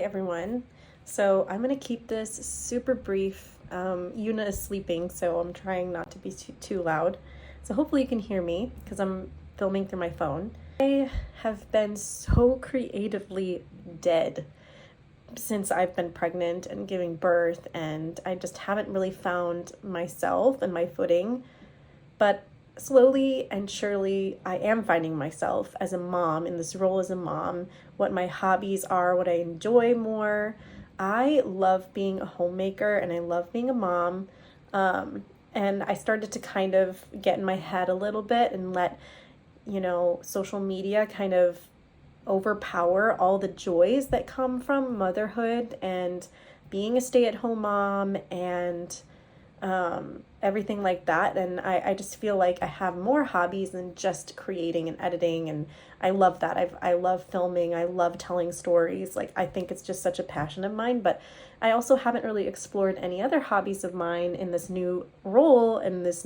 everyone. So I'm going to keep this super brief. Yuna is sleeping, so I'm trying not to be too loud. So hopefully you can hear me because I'm filming through my phone. I have been so creatively dead since I've been pregnant and giving birth, and I just haven't really found myself and my footing. But slowly and surely, I am finding myself as a mom, in this role as a mom, what my hobbies are, what I enjoy more. I love being a homemaker and I love being a mom. And I started to kind of get in my head a little bit and let, social media kind of overpower all the joys that come from motherhood and being a stay-at-home mom and everything like that. And I just feel like I have more hobbies than just creating and editing. And I love that. I love filming. I love telling stories. Like, I think it's just such a passion of mine, but I also haven't really explored any other hobbies of mine in this new role and this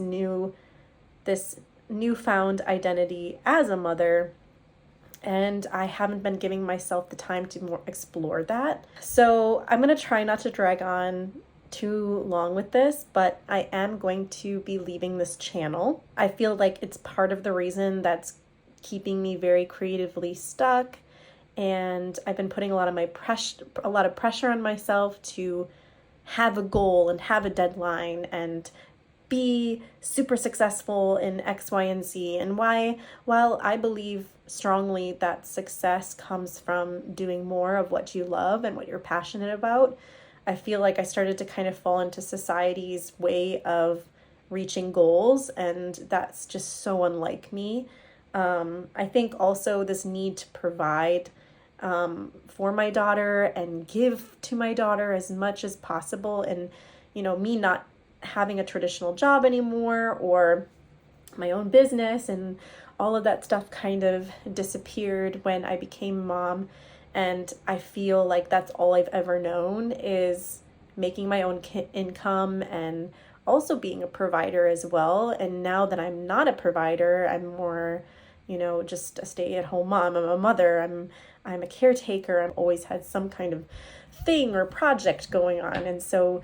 newfound identity as a mother. And I haven't been giving myself the time to more explore that. So I'm going to try not to drag on too long with this, but I am going to be leaving this channel. I feel like it's part of the reason that's keeping me very creatively stuck, and I've been putting a lot of pressure on myself to have a goal and have a deadline and be super successful in X, Y, and Z. And while I believe strongly that success comes from doing more of what you love and what you're passionate about, I feel like I started to kind of fall into society's way of reaching goals, and that's just so unlike me. I think also this need to provide for my daughter and give to my daughter as much as possible, and me not having a traditional job anymore or my own business and all of that stuff kind of disappeared when I became a mom. And I feel like that's all I've ever known, is making my own income and also being a provider as well. And now that I'm not a provider, I'm more, just a stay-at-home mom. I'm a mother. I'm a caretaker. I've always had some kind of thing or project going on. And so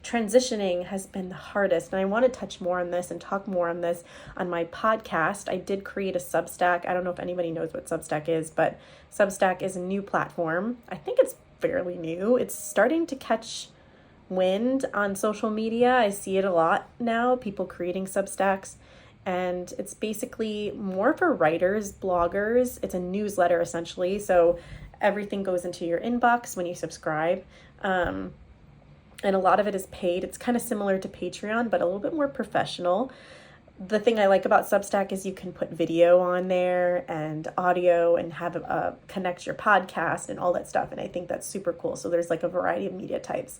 transitioning has been the hardest. And I want to touch more on this and talk more on this on my podcast. I did create a Substack. I don't know if anybody knows what Substack is, but Substack is a new platform. I think it's fairly new. It's starting to catch wind on social media. I see it a lot now, people creating Substacks. And it's basically more for writers, bloggers. It's a newsletter essentially. So everything goes into your inbox when you subscribe. And a lot of it is paid. It's kind of similar to Patreon, but a little bit more professional. The thing I like about Substack is you can put video on there and audio and have connect your podcast and all that stuff. And I think that's super cool. So there's like a variety of media types.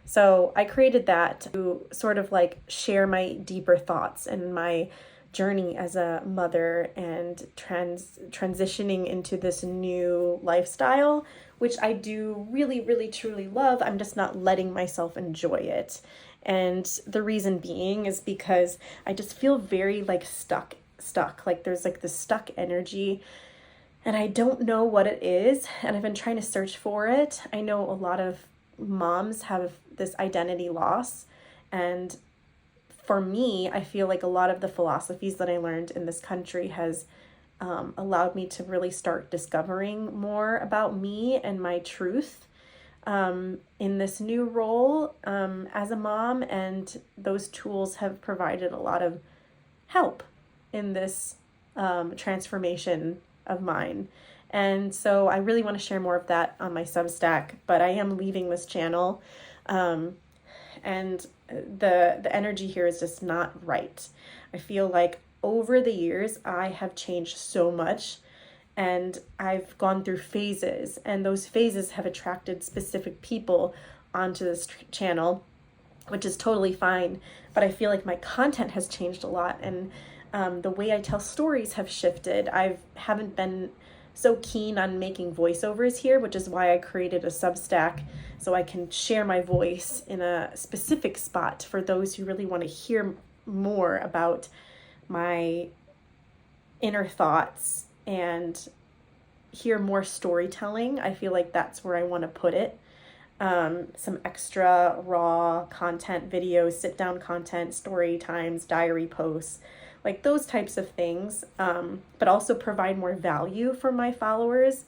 So I created that to sort of like share my deeper thoughts and my journey as a mother and transitioning into this new lifestyle, which I do really, really, truly love. I'm just not letting myself enjoy it. And the reason being is because I just feel very like stuck. Like there's like this stuck energy and I don't know what it is. And I've been trying to search for it. I know a lot of moms have this identity loss, and for me, I feel like a lot of the philosophies that I learned in this country has allowed me to really start discovering more about me and my truth in this new role as a mom. And those tools have provided a lot of help in this transformation of mine. And so I really want to share more of that on my Substack, but I am leaving this channel. And the energy here is just not right. I feel like over the years, I have changed so much, and I've gone through phases, and those phases have attracted specific people onto this channel, which is totally fine. But I feel like my content has changed a lot, and the way I tell stories have shifted. I haven't been so keen on making voiceovers here, which is why I created a Substack, so I can share my voice in a specific spot for those who really want to hear more about my inner thoughts and hear more storytelling, I feel like that's where I want to put it. Some extra raw content videos, sit down content, story times, diary posts, like those types of things, but also provide more value for my followers.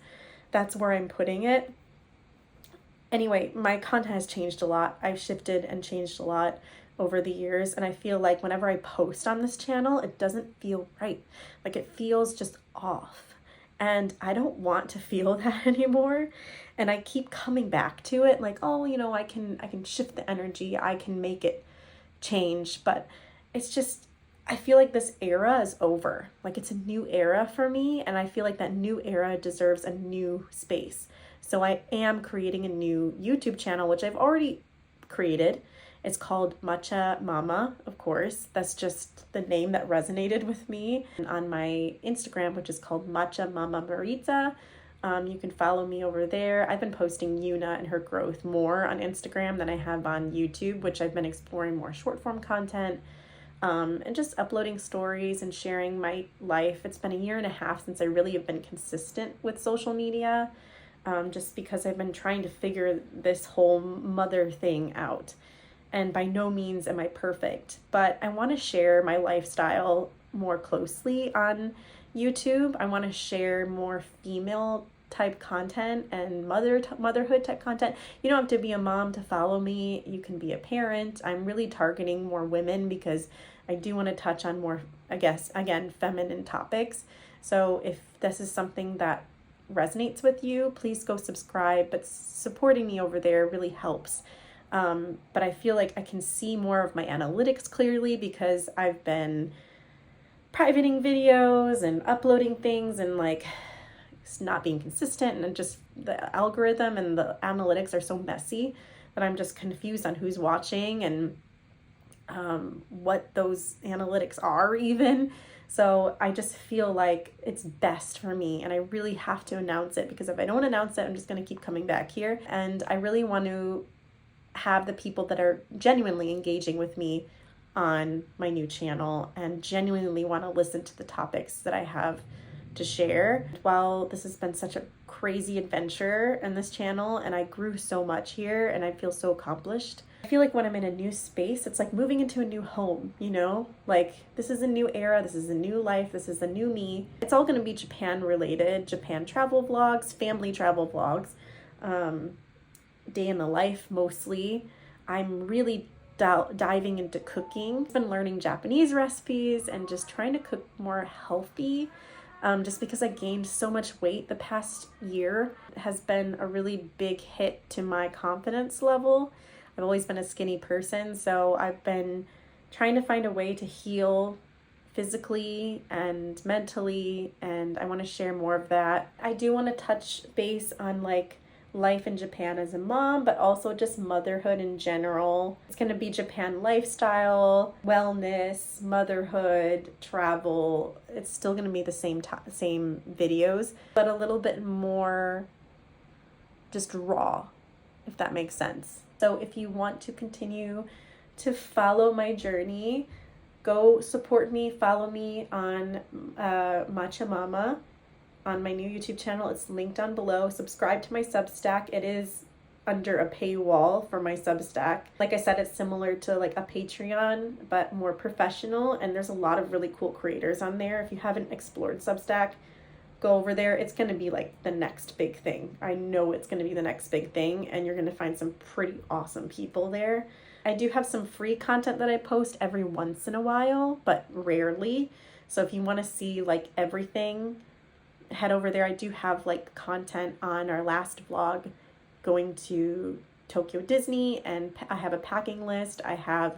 That's where I'm putting it. Anyway, my content has changed a lot. I've shifted and changed a lot over the years, and I feel like whenever I post on this channel, it doesn't feel right. Like it feels just off. And I don't want to feel that anymore. And I keep coming back to it like, oh, I can shift the energy, I can make it change, but it's just, I feel like this era is over. Like it's a new era for me, and I feel like that new era deserves a new space. So I am creating a new YouTube channel, which I've already created. It's called Matcha Mama, of course. That's just the name that resonated with me. And on my Instagram, which is called Matcha Mama Maritza, you can follow me over there. I've been posting Yuna and her growth more on Instagram than I have on YouTube, which I've been exploring more short form content, and just uploading stories and sharing my life. It's been a year and a half since I really have been consistent with social media, just because I've been trying to figure this whole mother thing out. And by no means am I perfect, but I want to share my lifestyle more closely on YouTube. I want to share more female type content and motherhood type content. You don't have to be a mom to follow me. You can be a parent. I'm really targeting more women because I do want to touch on more, I guess, again, feminine topics. So if this is something that resonates with you, please go subscribe. But supporting me over there really helps. But I feel like I can see more of my analytics clearly because I've been privating videos and uploading things and like not being consistent, and just the algorithm and the analytics are so messy that I'm just confused on who's watching and what those analytics are even. So I just feel like it's best for me, and I really have to announce it, because if I don't announce it, I'm just going to keep coming back here. And I really want to have the people that are genuinely engaging with me on my new channel and genuinely want to listen to the topics that I have to share. While this has been such a crazy adventure in this channel, and I grew so much here and I feel so accomplished, I feel like when I'm in a new space, it's like moving into a new home, like this is a new era, this is a new life, this is a new me. It's all going to be Japan related, Japan travel vlogs, family travel vlogs, day in the life mostly. I'm really diving into cooking. I've been learning Japanese recipes and just trying to cook more healthy, just because I gained so much weight the past year. It has been a really big hit to my confidence level. I've always been a skinny person, so I've been trying to find a way to heal physically and mentally, and I want to share more of that. I do want to touch base on like life in Japan as a mom, but also just motherhood in general. It's going to be Japan lifestyle, wellness, motherhood, travel. It's still going to be the same videos, but a little bit more just raw, if that makes sense. So if you want to continue to follow my journey, go support me, follow me on Matcha Mama on my new YouTube channel. It's linked down below. Subscribe to my Substack. It is under a paywall for my Substack. Like I said, it's similar to like a Patreon, but more professional, and there's a lot of really cool creators on there. If you haven't explored Substack, go over there. It's going to be like the next big thing. I know it's going to be the next big thing, and you're going to find some pretty awesome people there. I do have some free content that I post every once in a while, but rarely. So if you want to see like everything, head over there. I do have like content on our last vlog going to Tokyo Disney, and I have a packing list. I have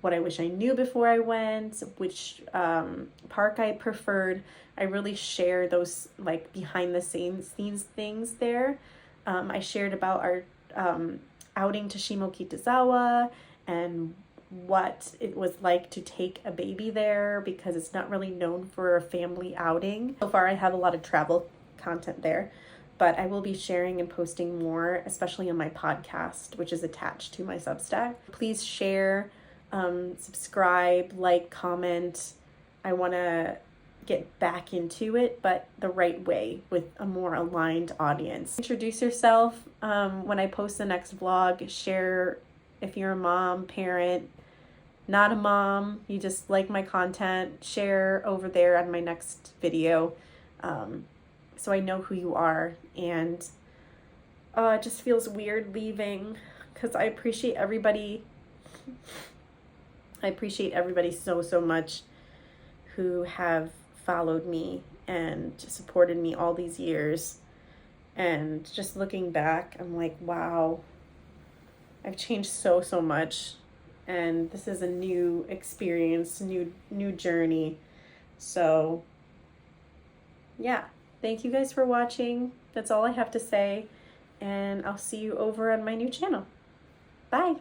what I wish I knew before I went, which park I preferred. I really share those like behind the scenes things there. I shared about our outing to Shimokitazawa and what it was like to take a baby there, because it's not really known for a family outing. So far I have a lot of travel content there, but I will be sharing and posting more, especially on my podcast, which is attached to my Substack. Please share, subscribe, like, comment. I want to get back into it, but the right way with a more aligned audience. Introduce yourself when I post the next vlog. Share if you're a mom, parent, not a mom, you just like my content, share over there on my next video, so I know who you are. And it just feels weird leaving because I appreciate everybody. I appreciate everybody so much who have followed me and supported me all these years. And just looking back, I'm like, wow, I've changed so much. And this is a new experience, new journey. So yeah, thank you guys for watching. That's all I have to say. And I'll see you over on my new channel. Bye.